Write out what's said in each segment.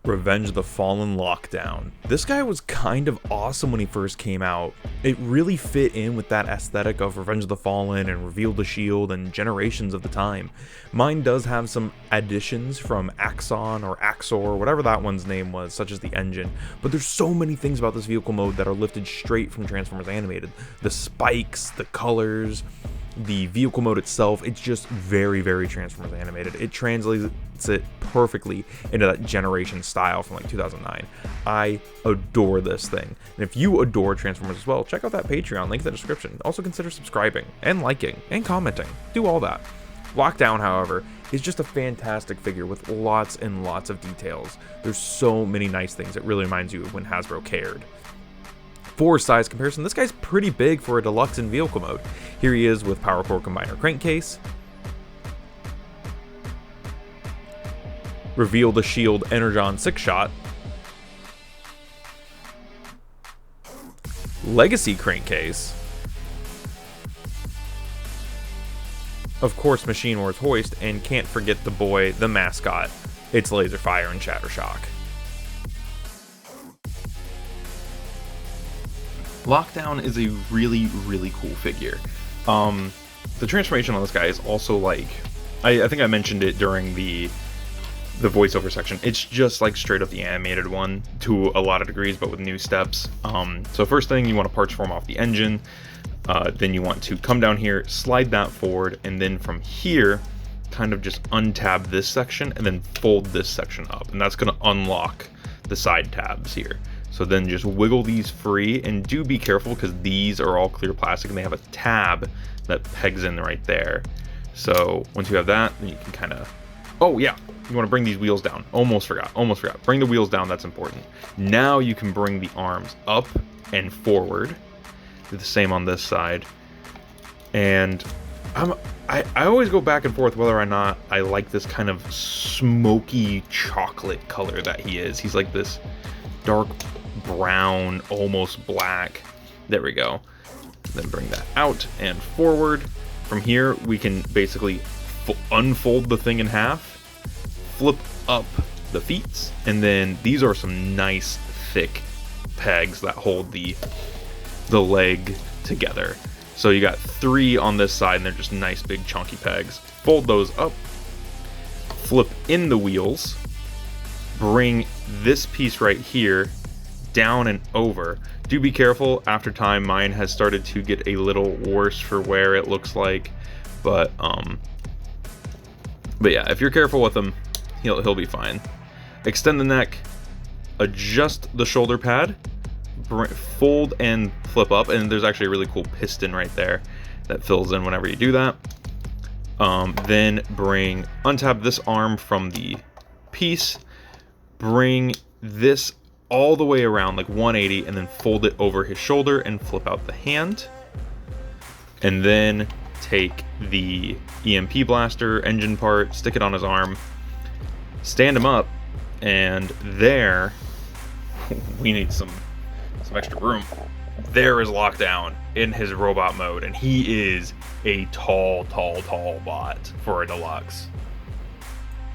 Revenge of the Fallen Lockdown. This guy was kind of awesome when he first came out. It really fit in with that aesthetic of Revenge of the Fallen and Reveal the Shield and Generations of the time. Mine does have some additions from Axon or Axor, whatever that one's name was, such as the engine, but there's so many things about this vehicle mode that are lifted straight from Transformers Animated. The spikes, the colors, the vehicle mode itself, it's just very, very Transformers Animated. It translates it perfectly into that generation style from like 2009. I adore this thing. And if you adore Transformers as well, check out that Patreon, link in the description. Also consider subscribing and liking and commenting. Do all that. Lockdown, however, is just a fantastic figure with lots and lots of details. There's so many nice things. It really reminds you of when Hasbro cared. For size comparison, this guy's pretty big for a deluxe in vehicle mode. Here he is with Power Core Combiner crankcase, Reveal the Shield Energon 6-shot, Legacy crankcase, of course Machine Wars hoist, and can't forget the boy, the mascot. It's Laserfire and Shattershock. Lockdown is a really, really cool figure. The transformation on this guy is also like, I think I mentioned it during the voiceover section. It's just like straight up the animated one to a lot of degrees, but with new steps. So first thing, you want to parts form off the engine. Then you want to come down here, slide that forward, and then from here, kind of just untab this section and then fold this section up. And that's going to unlock the side tabs here. So then just wiggle these free, and do be careful because these are all clear plastic and they have a tab that pegs in right there. So once you have that, then you can kind of, oh yeah, you want to bring these wheels down. Almost forgot. Bring the wheels down, that's important. Now you can bring the arms up and forward. Do the same on this side. And I always go back and forth whether or not I like this kind of smoky chocolate color that he is. He's like this dark brown, almost black. There we go. Then bring that out and forward. From here, we can basically unfold the thing in half, flip up the feet, and then these are some nice thick pegs that hold the leg together. So you got 3 on this side, and they're just nice big chunky pegs. Fold those up, flip in the wheels, bring this piece right here down and over. Do be careful, after time mine has started to get a little worse for wear, it looks like, but yeah, if you're careful with him, he'll be fine. Extend the neck, adjust the shoulder pad, fold and flip up, and there's actually a really cool piston right there that fills in whenever you do that. Then untap this arm from the piece, bring this all the way around like 180, and then fold it over his shoulder and flip out the hand. And then take the EMP blaster engine part, stick it on his arm, stand him up, and there we need some extra room. There is Lockdown in his robot mode, and he is a tall bot for a deluxe.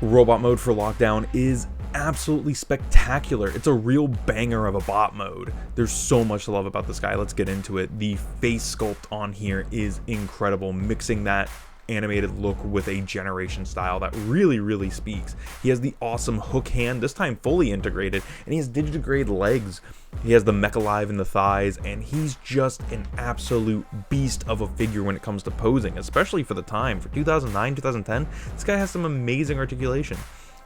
Robot mode for Lockdown is absolutely spectacular. It's a real banger of a bot mode. There's so much to love about this guy. Let's get into it. The face sculpt on here is incredible, mixing that animated look with a generation style that really speaks. He has the awesome hook hand, this time fully integrated, and he has Digigrade legs. He has the Mech Alive in the thighs, and he's just an absolute beast of a figure when it comes to posing, especially for the time. For 2009, 2010, this guy has some amazing articulation.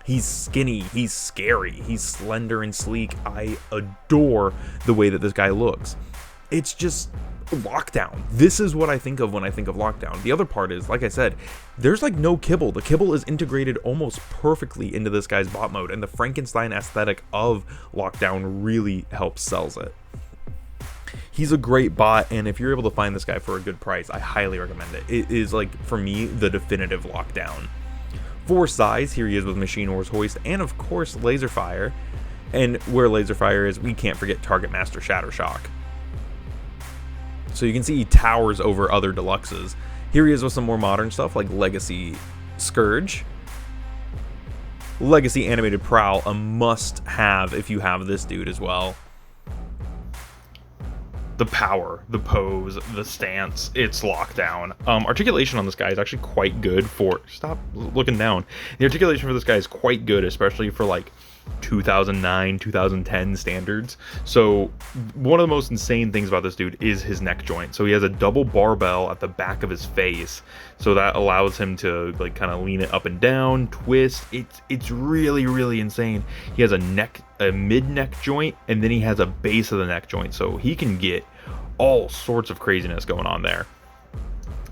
He's skinny, he's scary, he's slender and sleek. I adore the way that this guy looks. It's just Lockdown. This is what I think of when I think of Lockdown. The other part is, like I said, there's like no kibble. The kibble is integrated almost perfectly into this guy's bot mode, and the Frankenstein aesthetic of Lockdown really helps sells it. He's a great bot, and if you're able to find this guy for a good price, I highly recommend it. It is, like, for me, the definitive Lockdown. For size, here he is with Machine Wars hoist, and of course Laserfire. And where Laserfire is, we can't forget Target Master Shattershock. So you can see he towers over other deluxes. Here he is with some more modern stuff like Legacy Scourge, Legacy Animated Prowl, a must-have if you have this dude as well. The power, the pose, the stance, it's lockdown. Articulation on this guy is actually quite good for... Stop looking down. The articulation for this guy is quite good, especially for like 2009, 2010 standards. So one of the most insane things about this dude is his neck joint. So he has a double barbell at the back of his face, so that allows him to like kind of lean it up and down, twist. It's really insane. He has a mid neck joint, and then he has a base of the neck joint, so he can get all sorts of craziness going on there.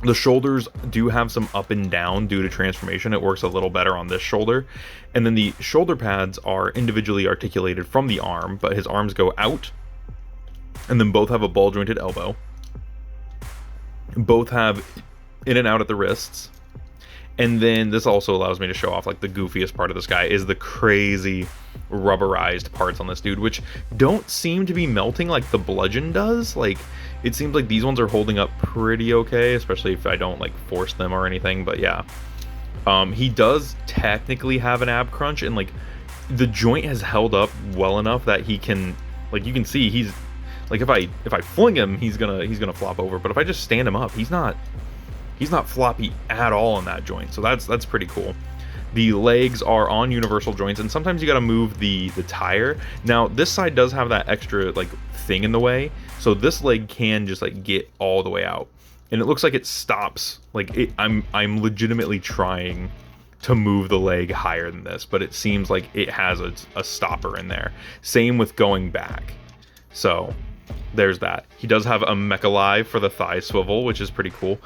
The shoulders do have some up and down due to transformation. It works a little better on this shoulder. And then the shoulder pads are individually articulated from the arm, but his arms go out. And then both have a ball jointed elbow. Both have in and out at the wrists. And then this also allows me to show off like the goofiest part of this guy is the crazy rubberized parts on this dude, which don't seem to be melting like the bludgeon does. Like, it seems like these ones are holding up pretty okay, especially if I don't like force them or anything. But yeah, he does technically have an ab crunch, and like the joint has held up well enough that he can, like, you can see he's like, if I fling him, he's gonna flop over. But if I just stand him up, he's not floppy at all in that joint. So that's pretty cool. The legs are on universal joints, and sometimes you got to move the tire. Now this side does have that extra like thing in the way, so this leg can just like get all the way out, and it looks like it stops. Like I'm legitimately trying to move the leg higher than this, but it seems like it has a stopper in there. Same with going back. So there's that. He does have a Mecha Live for the thigh swivel, which is pretty cool.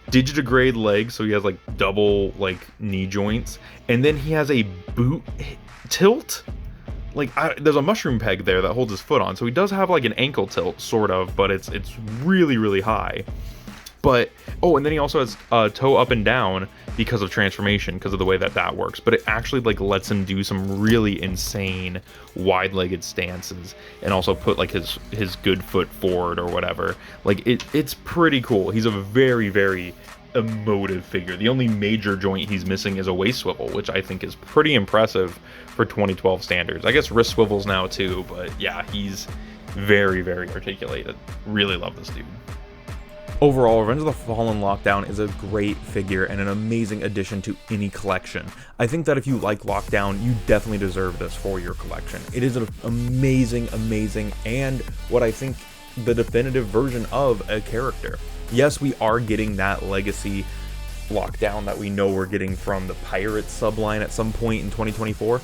Digitigrade legs, so he has like double like knee joints, and then he has a boot tilt. Like there's a mushroom peg there that holds his foot on, so he does have like an ankle tilt sort of, but it's really high. But oh, and then he also has toe up and down because of transformation, because of the way that works. But it actually like lets him do some really insane wide-legged stances, and also put like his good foot forward or whatever. Like it's pretty cool. He's a very emotive figure. The only major joint he's missing is a waist swivel, which I think is pretty impressive for 2012 standards. I guess wrist swivels now too, but yeah, he's very articulated. Really love this dude. Overall, Revenge of the Fallen Lockdown is a great figure and an amazing addition to any collection. I think that if you like Lockdown, you definitely deserve this for your collection. It is an amazing, and what I think the definitive version of a character. Yes, we are getting that legacy Lockdown that we know we're getting from the Pirates subline at some point in 2024,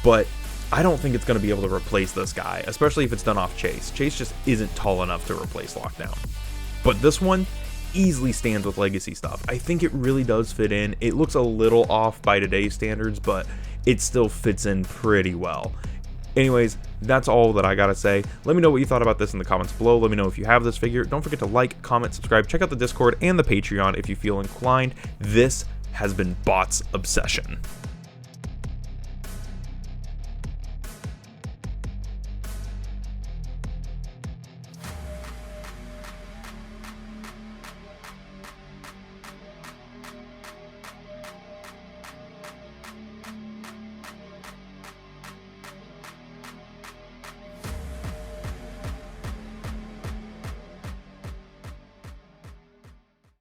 but I don't think it's going to be able to replace this guy, especially if it's done off Chase. Chase just isn't tall enough to replace Lockdown. But this one easily stands with legacy stuff. I think it really does fit in. It looks a little off by today's standards, but it still fits in pretty well. Anyways, that's all that I gotta say. Let me know what you thought about this in the comments below. Let me know if you have this figure. Don't forget to like, comment, subscribe, check out the Discord and the Patreon if you feel inclined. This has been Bots Obsession.